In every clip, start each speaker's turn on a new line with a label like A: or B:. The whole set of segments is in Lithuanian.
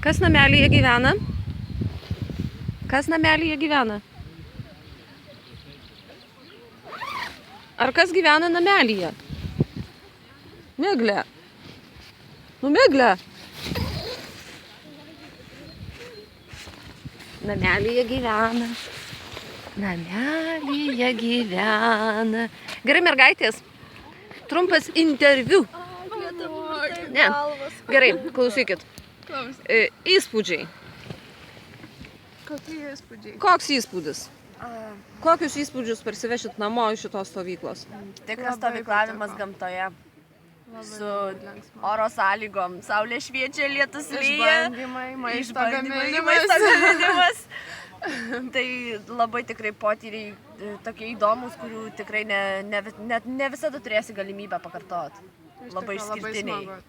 A: Kas namelyje gyvena? Kas namelyje gyvena? Ar kas gyvena namelyje? Miglė. Nu, Miglė. Namelyje gyvena. Namelyje gyvena. Gerai, mergaitės. Trumpas interviu. Ne. Gerai, klausykit. Įspūdžiai.
B: Kokie įspūdžiai?
A: Koks įspūdis? Kokius įspūdžius parsivešit namo iš šitos stovyklos?
C: Tikras stovyklavimas gamtoje. Su oro sąlygom. Saulė šviečia, lietus lyja.
B: Išbandymai, maisto
C: Išbandymai,
B: gaminimas.
C: Tai labai tikrai potyriai tokie įdomus, kurių tikrai ne visada turėsi galimybę pakartoti. Labai išskirtiniai.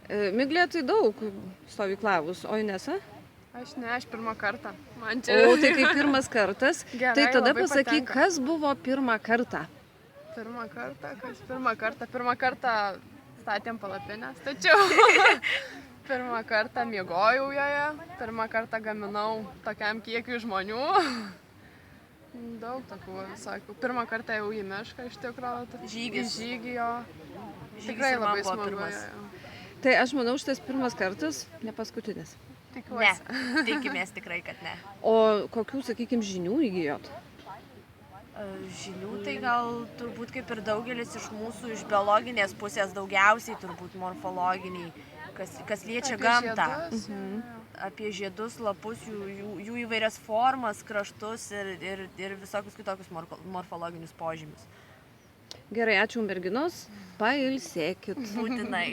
A: Miglė tai daug stovyklavus, o Inesa?
B: Aš ne, aš pirmą kartą. Man
A: O tai kaip pirmas kartas.
B: Gerai,
A: Tai tada
B: labai
A: pasakyk,
B: patinka.
A: kas buvo pirmą kartą?
B: Pirmą kartą, kas pirmą kartą? Pirmą kartą statėm palapinę, tačiau pirmą kartą miegojau joje, pirmą kartą gaminau tokiam kiekiui žmonių. Daug tokių visokių. Pirmą kartą jau į mišką iš tikrųjų.
C: Žygis.
B: Į žygį jo.
C: Žygis
B: Tikrai
C: ir man
B: labai
C: buvo
B: smagu.
C: pirmas.
B: Jo.
A: Tai aš manau, šitas pirmas kartas, ne paskutinis.
C: Ne,
B: Tikiuosi.
C: tikimės tikrai, kad ne.
A: O kokių, sakykime, žinių įgijot?
C: Žinių tai gal turbūt kaip ir daugelis iš mūsų iš biologinės pusės daugiausiai turbūt morfologiniai, kas liečia gamtą. Apie žiedus, lapus, jų įvairias formas, kraštus ir visokius kitokius morfologinius požymius.
A: Gerai, ačiū merginos, pailsėkit.
C: Būtinai.